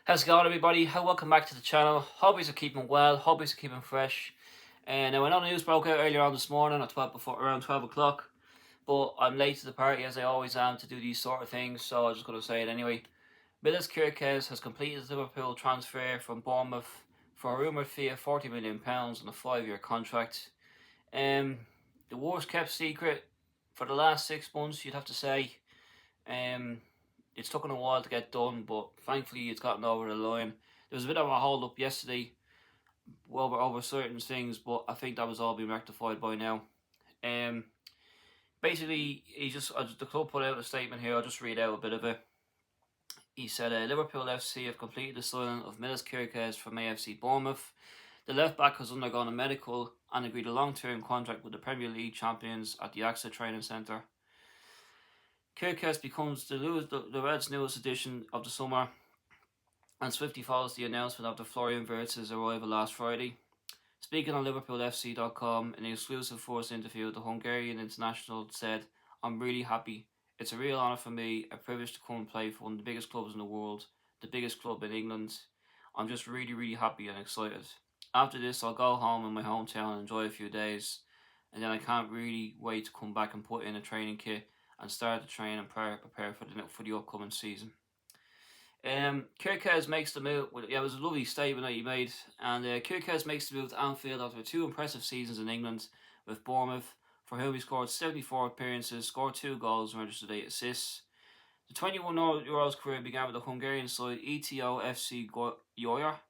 How's it going, everybody? Welcome back to the channel. Hope you're keeping well. Hope you're keeping fresh. And now I know the news broke out earlier on this morning at around 12 o'clock, but I'm late to the party as I always am to do these sort of things, so I'm just going to say it anyway. Milos Kerkez has completed his Liverpool transfer from Bournemouth for a rumoured fee of £40 million on a 5-year contract. The worst kept secret for the last 6 months, you'd have to say. It's taken a while to get done, but thankfully it's gotten over the line. There was a bit of a hold up yesterday over certain things, but I think that was all being rectified by now. Basically, the club put out a statement here. I'll just read out a bit of it. He said, Liverpool FC have completed the signing of Milos Kerkez from AFC Bournemouth. The left back has undergone a medical and agreed a long-term contract with the Premier League champions at the AXA Training Centre. Kerkez becomes the Reds' newest addition of the summer and swiftly follows the announcement of the Florian Wirtz's arrival last Friday. Speaking on LiverpoolFC.com, in an exclusive first interview, the Hungarian international said, "I'm really happy. It's a real honour for me, a privilege to come and play for one of the biggest clubs in the world, the biggest club in England. I'm just really happy and excited. After this, I'll go home in my hometown and enjoy a few days, and then I can't really wait to come back and put in a training kit and start to train and prepare for the upcoming season." Kerkez makes the move. It was a lovely statement that he made, and Kerkez makes the move to Anfield after 2 impressive seasons in England with Bournemouth, for whom he scored 74 appearances, scored 2 goals, and registered 8 assists. The 21-year-old's career began with the Hungarian side ETO FC Yoya.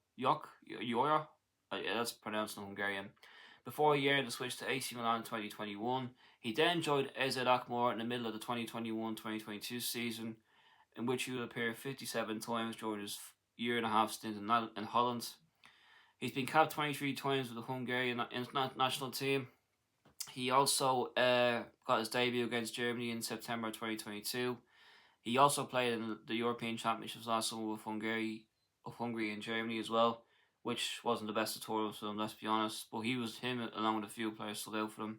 That's pronounced in Hungarian. Before he earned the switch to AC Milan in 2021, he then joined AZ Alkmaar in the middle of the 2021-2022 season, in which he would appear 57 times during his year-and-a-half stint in Holland. He's been capped 23 times with the Hungarian national team. He also got his debut against Germany in September 2022. He also played in the European Championships last summer with Hungary and Germany as well, which wasn't the best of tournaments for them, let's be honest, but him along with a few players stood out for them.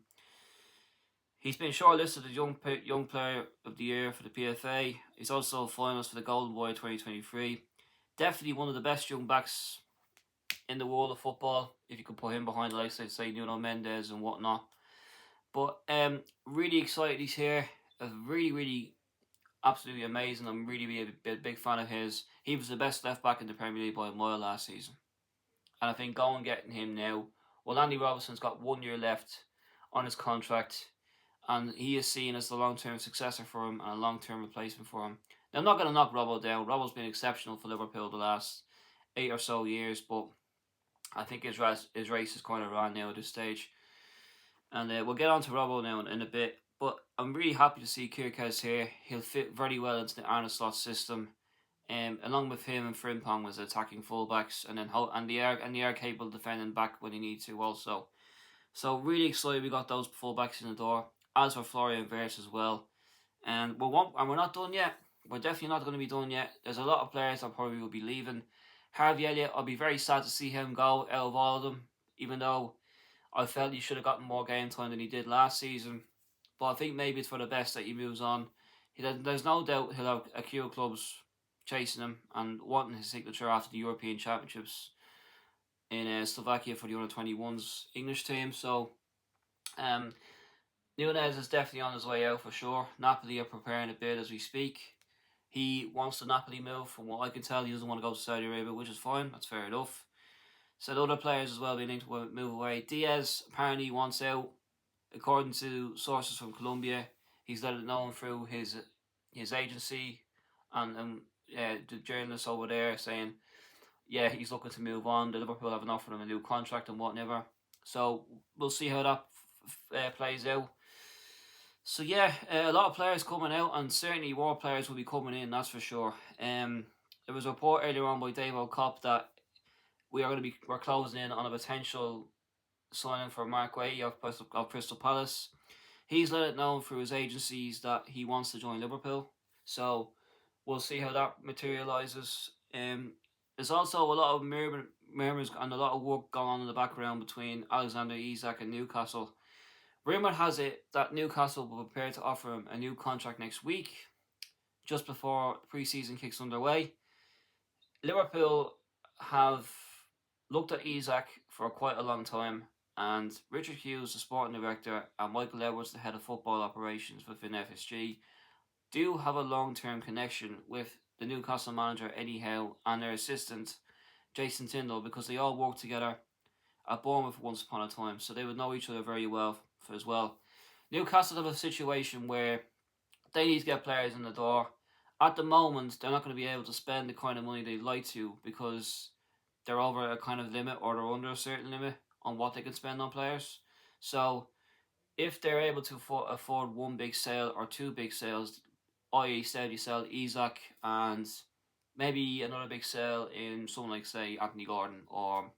He's been shortlisted as Young Player of the Year for the PFA. He's also a finalist for the Golden Boy 2023. Definitely one of the best young backs in the world of football, if you could put him behind the likes of, say, Nuno Mendes and whatnot. But really excited he's here. Really absolutely amazing. I'm really a big fan of his. He was the best left back in the Premier League by a mile last season. And I think going getting him now, well, Andy Robertson's got 1 year left on his contract, and he is seen as the long-term successor for him and a long-term replacement for him. Now, I'm not going to knock Robbo down. Robbo's been exceptional for Liverpool the last 8 or so years, but I think his race is kind of ran now at this stage. And we'll get on to Robbo now in a bit, but I'm really happy to see Kerkez here. He'll fit very well into the Arne Slot system. Along with him and Frimpong as attacking fullbacks, and they are capable of defending back when they need to also. So really excited we got those fullbacks in the door, as for Florian Wirtz as well. And we're not done yet. We're definitely not going to be done yet. There's a lot of players that probably will be leaving. Harvey Elliott, I'll be very sad to see him go out of all of them, even though I felt he should have gotten more game time than he did last season. But I think maybe it's for the best that he moves on. There's no doubt he'll have a queue of clubs chasing him and wanting his signature after the European Championships in Slovakia for the under-21s English team. So Nunez is definitely on his way out for sure. Napoli are preparing a bid as we speak. He wants the Napoli move. From what I can tell, he doesn't want to go to Saudi Arabia, which is fine. That's fair enough. Said other players as well being linked to move away. Diaz apparently wants out. According to sources from Colombia, he's let it known through his agency and the journalists over there saying, yeah, he's looking to move on. The Liverpool haven't offered him a new contract and whatever. So we'll see how that plays out. So yeah, a lot of players coming out, and certainly more players will be coming in, that's for sure. There was a report earlier on by Dave O'Cop that we're closing in on a potential signing for Mark Guehi of Crystal Palace. He's let it known through his agencies that he wants to join Liverpool. So we'll see how that materialises. There's also a lot of murmurs and a lot of work going on in the background between Alexander Isak and Newcastle. Rumour has it that Newcastle will prepare to offer him a new contract next week, just before pre-season kicks underway. Liverpool have looked at Isak for quite a long time, and Richard Hughes, the sporting director, and Michael Edwards, the head of football operations within FSG, do have a long-term connection with the Newcastle manager Eddie Howe and their assistant Jason Tindall, because they all worked together at Bournemouth once upon a time, so they would know each other very well as well. Newcastle have a situation where they need to get players in the door. At the moment, they're not going to be able to spend the kind of money they'd like to, because they're over a kind of limit, or they're under a certain limit on what they can spend on players. So if they're able to afford one big sale or two big sales, i.e., say you sell Isak and maybe another big sale in someone like, say, Anthony Gordon, or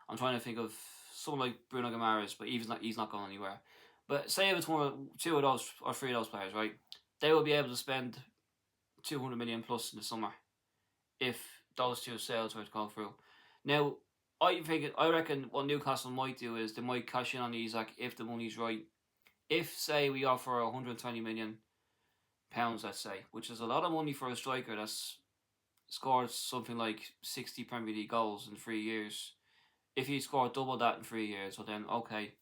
I'm trying to think of someone like Bruno Guimaraes, but he's not going anywhere. But say if it's two of those or three of those players, right? They will be able to spend 200 million plus in the summer if those two sales were to go through. Now, I reckon what Newcastle might do is they might cash in on Isak if the money's right. If, say, we offer 120 million pounds, let's say, which is a lot of money for a striker that's scored something like 60 Premier League goals in 3 years. If he scored double that in 3 years, well then okay,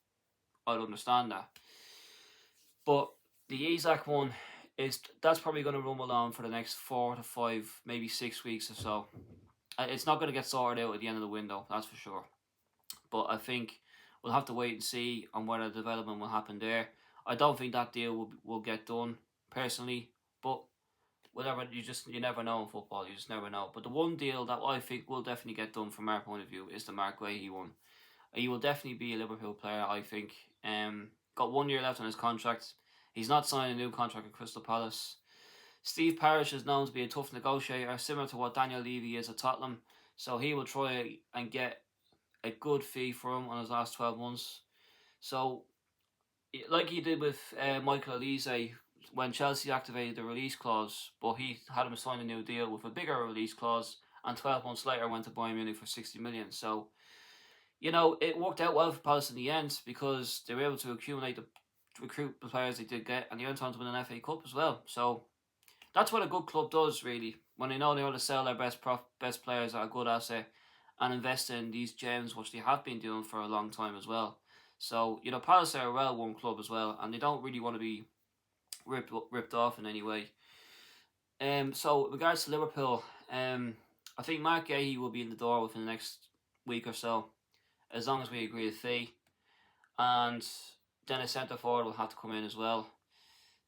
I'd understand that. But the Isak one that's probably going to rumble on for the next 4 to 5, maybe 6 weeks or so. It's not going to get sorted out at the end of the window, that's for sure. But I think we'll have to wait and see on whether development will happen there. I don't think that deal will get done personally, but whatever, you never know in football. You just never know. But the one deal that I think will definitely get done from our point of view is the Mark Guehi one. He will definitely be a Liverpool player, I think. Got 1 year left on his contract. He's not signing a new contract with Crystal Palace. Steve Parish is known to be a tough negotiator, similar to what Daniel Levy is at Tottenham. So he will try and get a good fee for him on his last 12 months. So, like he did with Michael Olise when Chelsea activated the release clause, but he had him sign a new deal with a bigger release clause, and 12 months later went to Bayern Munich for 60 million. So, it worked out well for Palace in the end, because they were able to recruit the players they did get, and they went on to win an FA Cup as well. So that's what a good club does, really, when they know they want to sell their best players at a good asset and invest in these gems, which they have been doing for a long time as well. So, Palace are a well-run club as well, and they don't really want to be ripped off in any way. So, regards to Liverpool, I think Mark Guehi will be in the door within the next week or so, as long as we agree a fee. And then a centre forward will have to come in as well.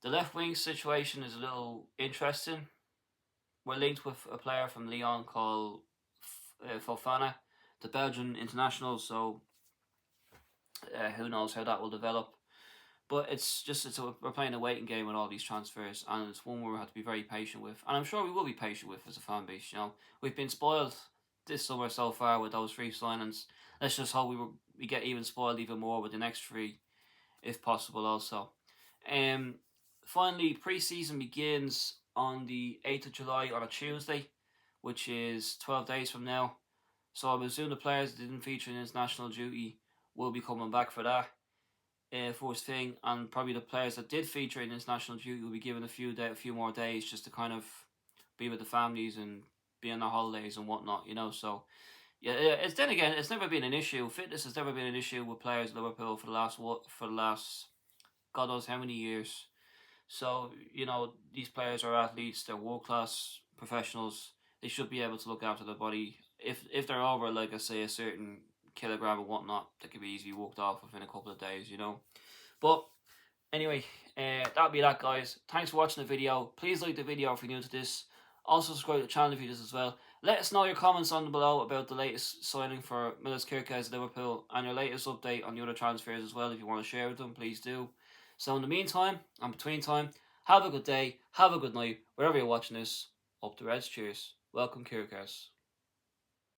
The left wing situation is a little interesting. We're linked with a player from Lyon called Fofana, the Belgian international, so who knows how that will develop. But we're playing a waiting game with all these transfers, and it's one we have to be very patient with. And I'm sure we will be patient with as a fan base. We've been spoiled this summer so far with those 3 signings. Let's just hope we get spoiled even more with the next 3, if possible also. Finally, pre-season begins on the 8th of July on a Tuesday, which is 12 days from now. So I assume the players that didn't feature in international duty will be coming back for that first thing, and probably the players that did feature in international duty will be given a few more days just to kind of be with the families and be on their holidays and whatnot, So yeah, it's never been an issue. Fitness has never been an issue with players at Liverpool for the last God knows how many years. So, these players are athletes, they're world-class professionals. They should be able to look after their body. If they're over, like I say, a certain kilogram or whatnot, that can be easily walked off within a couple of days, But anyway, that'll be that, guys. Thanks for watching the video. Please like the video if you're new to this. Also subscribe to the channel if you do this as well. Let us know your comments on below about the latest signing for Milos Kerkez Liverpool, and your latest update on the other transfers as well. If you want to share with them, please do. So in the meantime, and between time, have a good day, have a good night, wherever you're watching this. Up the Reds, cheers. Welcome, Kerkez.